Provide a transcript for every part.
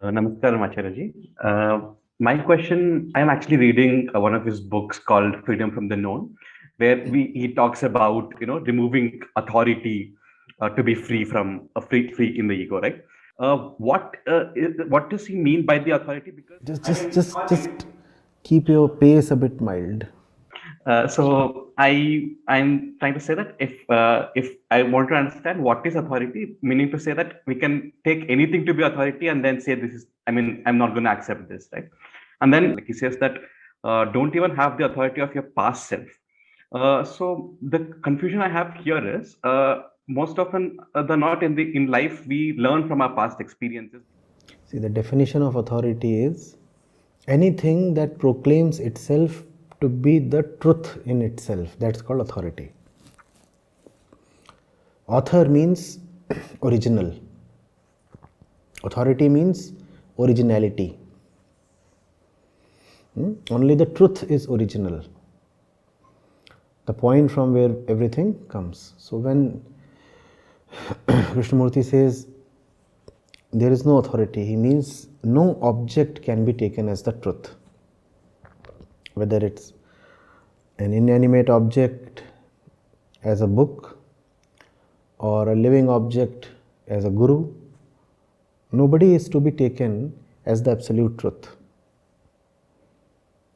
Namaskaram, Acharya ji. My question, I'm actually reading one of his books called Freedom from the Known, where he talks about, removing authority to be free from free in the ego, right? What does he mean by the authority? Because Just keep your pace a bit mild. I'm trying to say that if I want to understand what is authority, meaning to say that we can take anything to be authority and then say this is, I'm not going to accept this, right? And then like he says that don't even have the authority of your past self. So the confusion I have here is most often the not in life we learn from our past experiences. See, the definition of authority is anything that proclaims itself to be the truth in itself. That's called authority. Author means original. Authority means originality. Only the truth is original. The point from where everything comes. So when Krishnamurti says there is no authority, he means no object can be taken as the truth. Whether it's an inanimate object as a book or a living object as a guru, nobody is to be taken as the absolute truth,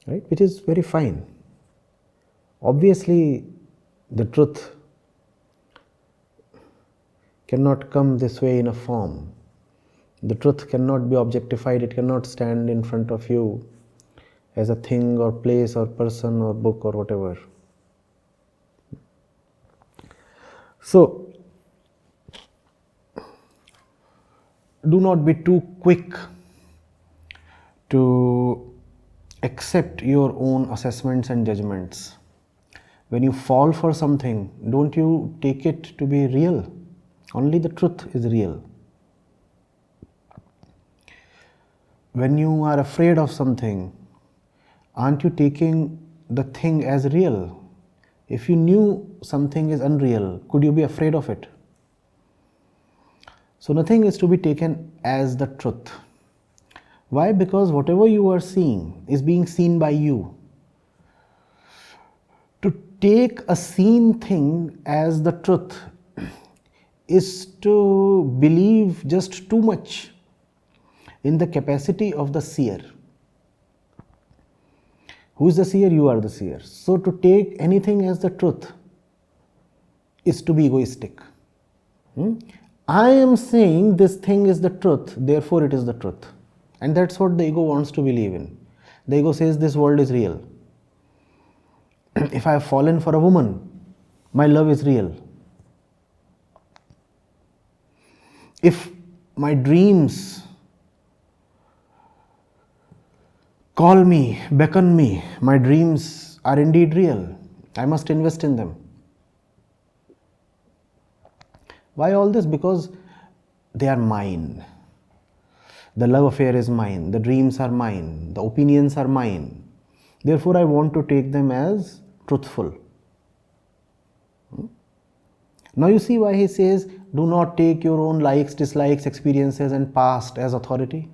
right? Which is very fine. Obviously, the truth cannot come this way in a form. The truth cannot be objectified, it cannot stand in front of you as a thing or place or person or book or whatever. So, do not be too quick to accept your own assessments and judgments. When you fall for something, don't you take it to be real. Only the truth is real. When you are afraid of something, aren't you taking the thing as real? If you knew something is unreal, could you be afraid of it? So nothing is to be taken as the truth. Why? Because whatever you are seeing is being seen by you. To take a seen thing as the truth is to believe just too much in the capacity of the seer. Who is the seer? You are the seer. So to take anything as the truth is to be egoistic. I am saying this thing is the truth, therefore it is the truth. And that's what the ego wants to believe in. The ego says this world is real. If I have fallen for a woman, my love is real. If my dreams call me, beckon me, my dreams are indeed real, I must invest in them. Why all this? Because they are mine. The love affair is mine, the dreams are mine, the opinions are mine. Therefore, I want to take them as truthful. Now you see why he says, do not take your own likes, dislikes, experiences and past as authority.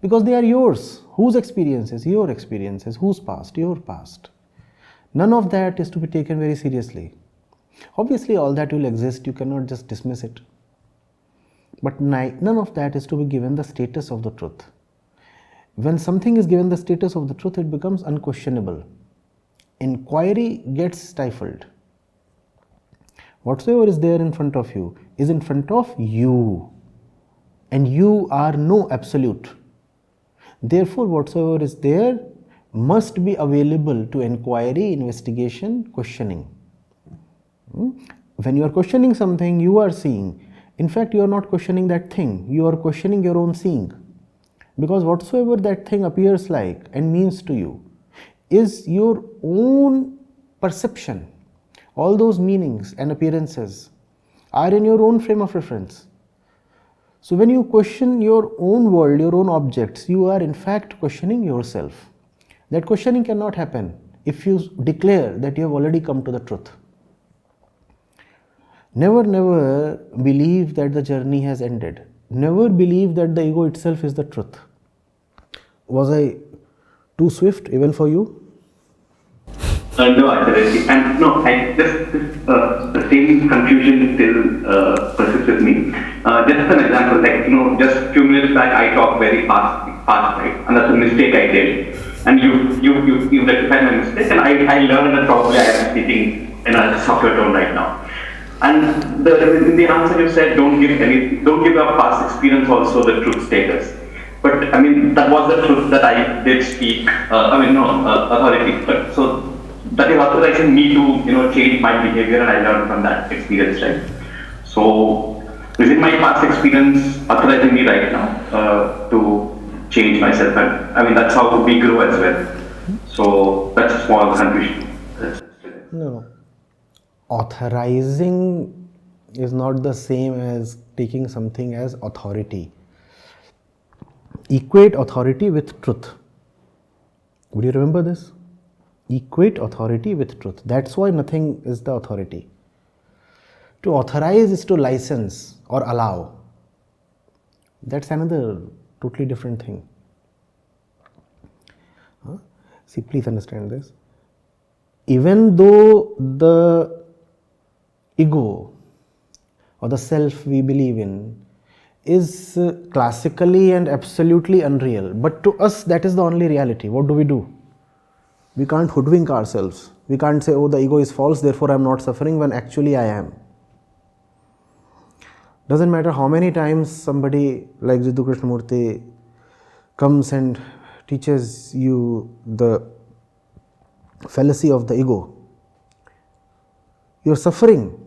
Because they are yours. Whose experiences? Your experiences. Whose past? Your past. None of that is to be taken very seriously. Obviously, all that will exist, you cannot just dismiss it. But none of that is to be given the status of the truth. When something is given the status of the truth, it becomes unquestionable. Inquiry gets stifled. Whatsoever is there in front of you is in front of you. And you are no absolute. Therefore, whatsoever is there must be available to inquiry, investigation, questioning. When you are questioning something, you are seeing. In fact, you are not questioning that thing, you are questioning your own seeing. Because whatsoever that thing appears like and means to you is your own perception. All those meanings and appearances are in your own frame of reference. So when you question your own world, your own objects, you are in fact questioning yourself. That questioning cannot happen if you declare that you have already come to the truth. Never believe that the journey has ended. never believe that the ego itself is the truth. Was I too swift even for you? No, absolutely. And no, I just the same confusion still persists with me. Just an example, like just few minutes back, I talked very fast, right? And that's a mistake I did. And you rectified my mistake, and I learned that probably I am speaking in a softer tone right now. And in the answer you said, don't give our past experience also the truth status. But I mean, that was the truth that I did speak. Authority. But so that is authorizing me to change my behavior, and I learned from that experience, right? So is it my past experience authorizing me right now to change myself? And I mean, that's how we grow as well. So that's a small confusion. No. Authorizing is not the same as taking something as authority. Equate authority with truth. Would you remember this? Equate authority with truth. That's why nothing is the authority. To authorize is to license or allow. That's another totally different thing. See, please understand this. Even though the ego or the self we believe in is classically and absolutely unreal, but to us that is the only reality. What do? We can't hoodwink ourselves. We can't say, oh, the ego is false, therefore I am not suffering, when actually I am. Doesn't matter how many times somebody like Jiddu Krishnamurti comes and teaches you the fallacy of the ego, your suffering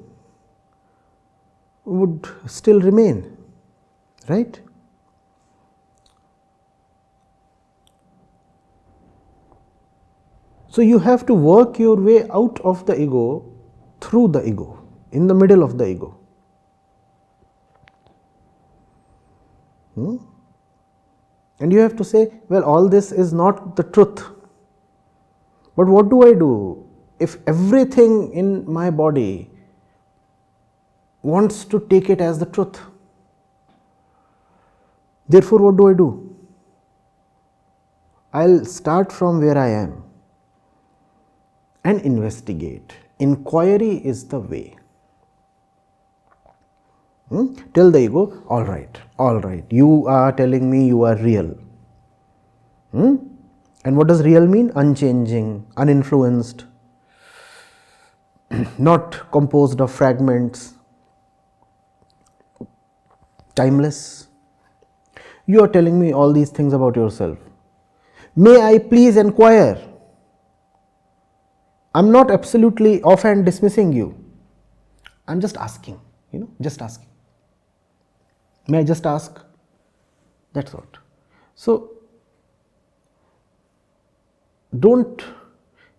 would still remain, right? So you have to work your way out of the ego through the ego, in the middle of the ego. And you have to say, well, all this is not the truth. But what do I do if everything in my body wants to take it as the truth? Therefore, what do? I'll start from where I am and investigate. Inquiry is the way. Tell the ego, all right, you are telling me you are real. And what does real mean? Unchanging, uninfluenced, not composed of fragments, timeless. You are telling me all these things about yourself. May I please inquire? I'm not absolutely offhand dismissing you. I'm just asking, just asking. May I just ask? That's what. So, don't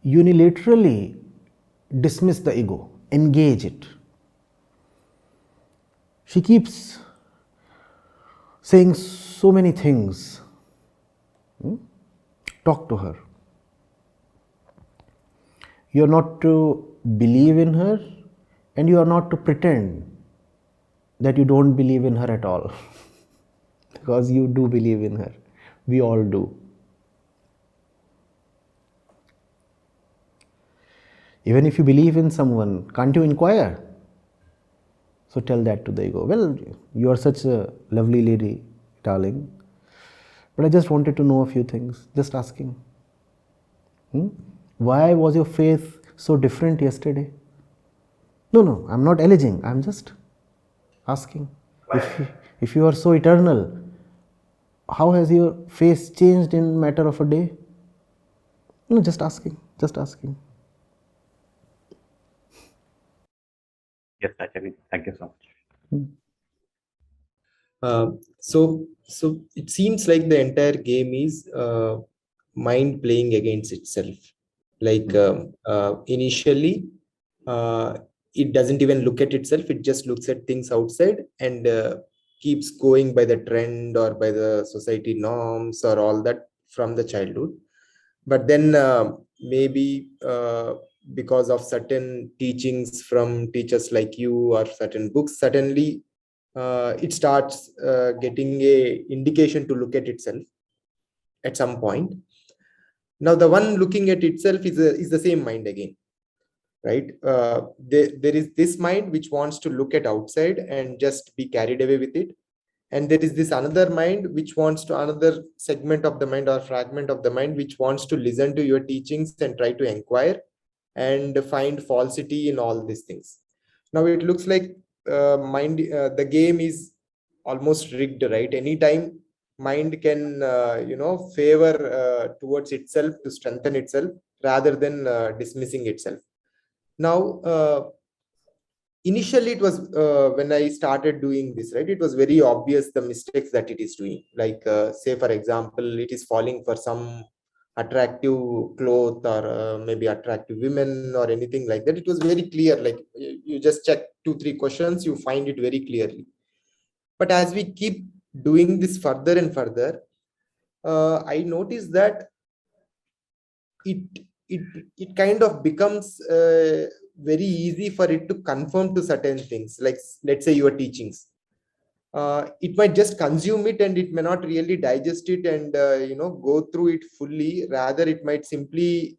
unilaterally dismiss the ego, engage it. She keeps saying so many things. Talk to her. You are not to believe in her, and you are not to pretend that you don't believe in her at all. Because you do believe in her. We all do. Even if you believe in someone, can't you inquire? So tell that to the ego. Well, you are such a lovely lady, darling, but I just wanted to know a few things. Just asking. Why was your faith so different yesterday? No, I'm not alleging. I'm just asking. If you are so eternal, how has your face changed in a matter of a day? No, just asking. Yes, Acharya. Thank you so much. So it seems like the entire game is mind playing against itself. Like initially, it doesn't even look at itself. It just looks at things outside and keeps going by the trend or by the society norms or all that from the childhood. But then maybe because of certain teachings from teachers like you or certain books, suddenly it starts getting a indication to look at itself at some point. Now the one looking at itself is the same mind again, right? There is this mind which wants to look at outside and just be carried away with it, and there is this another mind which wants to, another segment of the mind or fragment of the mind which wants to listen to your teachings and try to inquire and find falsity in all these things. Now it looks like the game is almost rigged, right? Anytime mind can favor towards itself to strengthen itself rather than dismissing itself. Now initially it was when I started doing this, right, it was very obvious the mistakes that it is doing. Like say for example, it is falling for some attractive cloth or maybe attractive women or anything like that. It was very clear, like you just check 2-3 questions, you find it very clearly. But as we keep doing this further and further, I noticed that it it kind of becomes very easy for it to conform to certain things. Like let's say your teachings, it might just consume it and it may not really digest it and go through it fully. Rather it might simply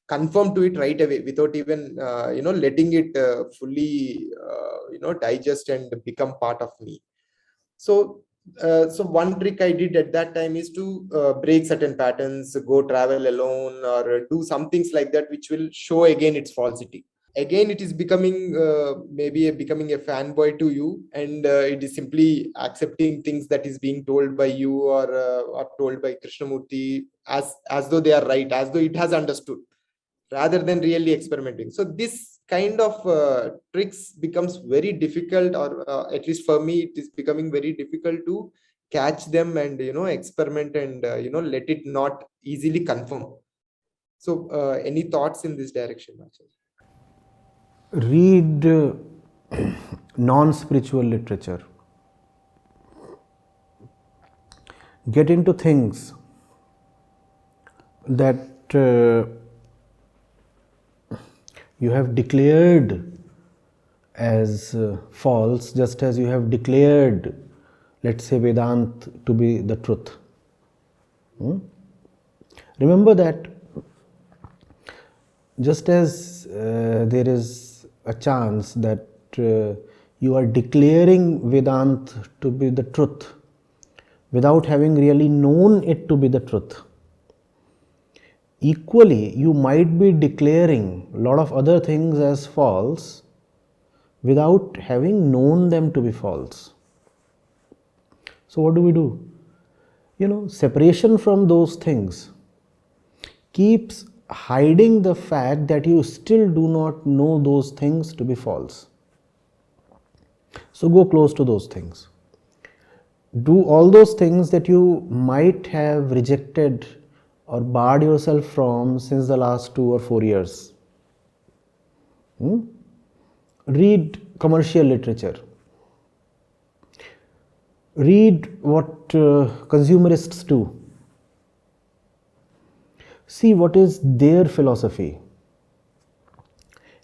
conform to it right away without even letting it fully digest and become part of me. So one trick I did at that time is to break certain patterns, go travel alone, or do some things like that, which will show again its falsity. Again, it is becoming becoming a fanboy to you, and it is simply accepting things that is being told by you or told by Krishnamurti as though they are right, as though it has understood, rather than really experimenting. So this kind of tricks becomes very difficult, or at least for me it is becoming very difficult to catch them and experiment and let it not easily confirm. So any thoughts in this direction, Acharya? Read non-spiritual literature. Get into things that you have declared as false, just as you have declared, let's say, Vedant to be the truth. Remember that just as there is a chance that you are declaring Vedant to be the truth without having really known it to be the truth, equally you might be declaring a lot of other things as false without having known them to be false. So what do? Separation from those things keeps hiding the fact that you still do not know those things to be false. So go close to those things. Do all those things that you might have rejected or barred yourself from since the last 2 or 4 years. Read commercial literature. Read what consumerists do. See what is their philosophy.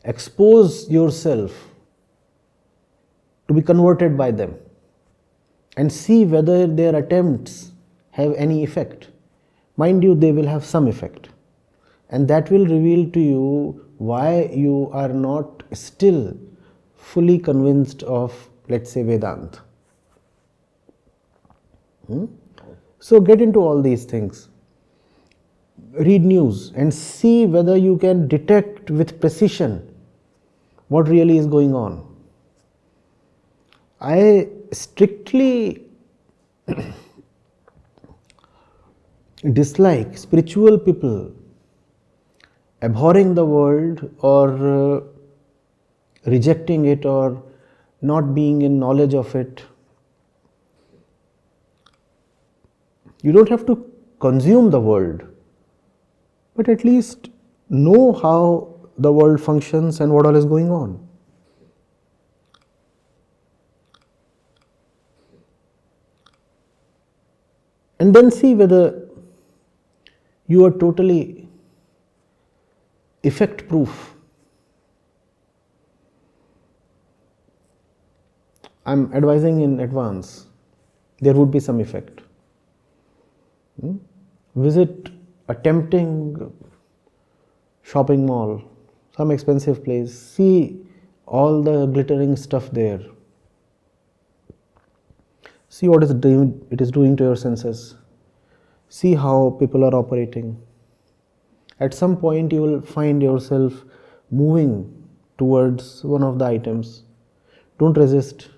Expose yourself to be converted by them and see whether their attempts have any effect. Mind you, they will have some effect, and that will reveal to you why you are not still fully convinced of, let's say, Vedant. So get into all these things. Read news and see whether you can detect with precision what really is going on. I strictly dislike spiritual people abhorring the world or rejecting it or not being in knowledge of it. You don't have to consume the world, but at least know how the world functions and what all is going on. And then see whether you are totally effect proof. I'm advising in advance, there would be some effect. Visit a tempting shopping mall, some expensive place, see all the glittering stuff there. See what it is doing to your senses. See how people are operating. At some point you will find yourself moving towards one of the items. Don't resist.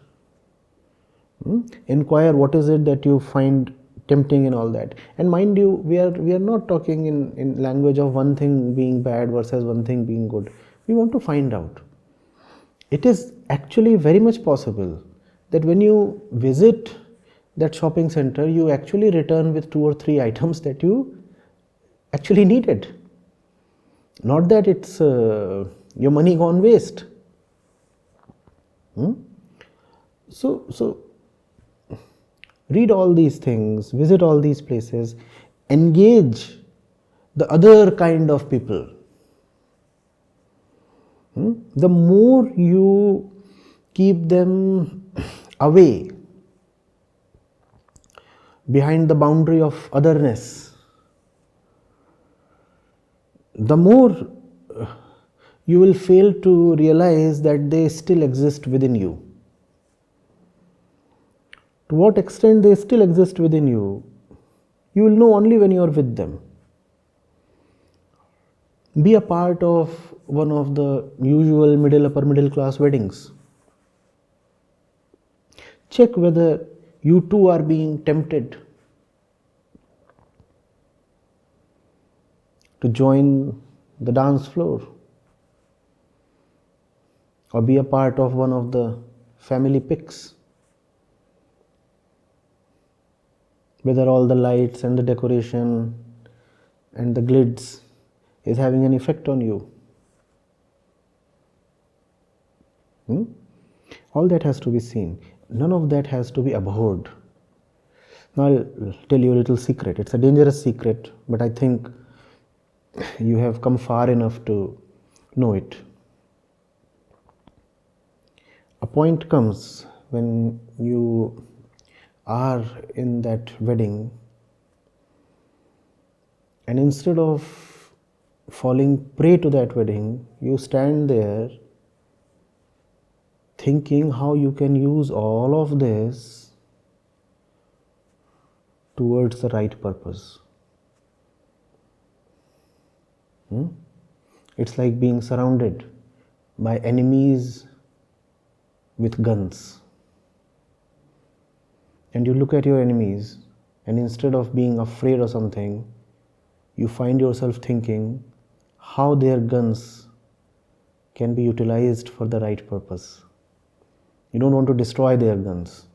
Inquire what is it that you find tempting in all that. And mind you, we are not talking in language of one thing being bad versus one thing being good. We want to find out. It is actually very much possible that when you visit that shopping center, you actually return with 2 or 3 items that you actually needed. Not that it's your money gone waste. So read all these things, visit all these places, engage the other kind of people. The more you keep them away behind the boundary of otherness, the more you will fail to realize that they still exist within you. To what extent they still exist within you, you will know only when you are with them. Be a part of one of the usual upper middle class weddings. Check whether you too are being tempted to join the dance floor or be a part of one of the family pics. Whether all the lights and the decoration and the glitz is having an effect on you. All that has to be seen. None of that has to be abhorred. Now I'll tell you a little secret. It's a dangerous secret, but I think you have come far enough to know it. A point comes when you are in that wedding, and instead of falling prey to that wedding, you stand there thinking how you can use all of this towards the right purpose. It's like being surrounded by enemies with guns. And you look at your enemies, and instead of being afraid of something, you find yourself thinking how their guns can be utilized for the right purpose. You don't want to destroy their guns.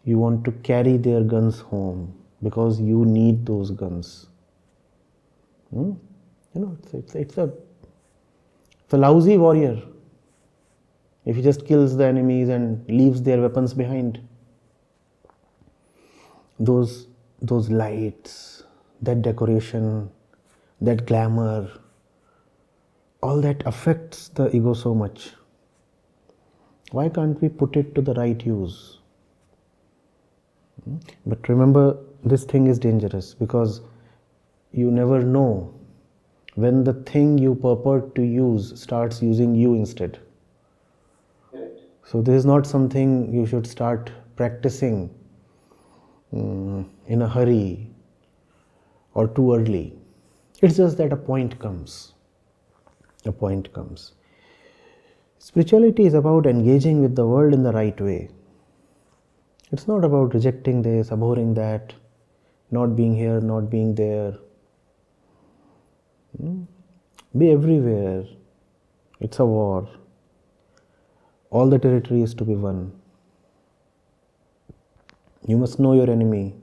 You want to carry their guns home because you need those guns. It's a lousy warrior if he just kills the enemies and leaves their weapons behind. Those lights, that decoration, that glamour, all that affects the ego so much. Why can't we put it to the right use? But remember, this thing is dangerous because you never know when the thing you purport to use starts using you instead. So this is not something you should start practicing in a hurry or too early. It's just that a point comes. A point comes. Spirituality is about engaging with the world in the right way. It's not about rejecting this, abhorring that, not being here, not being there. Be everywhere. It's a war. All the territory is to be won. You must know your enemy.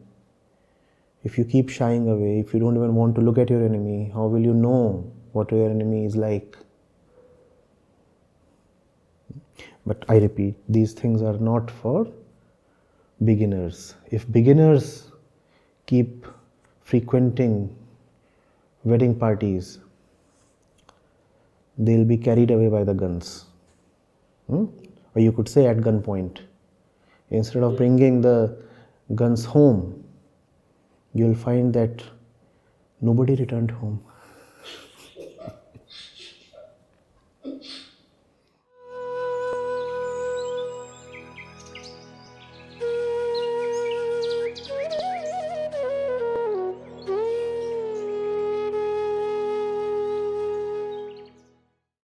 If you keep shying away, if you don't even want to look at your enemy, how will you know what your enemy is like? But I repeat, these things are not for beginners. If beginners keep frequenting wedding parties, they'll be carried away by the guns. or you could say at gunpoint. Instead of bringing the guns home, you'll find that nobody returned home.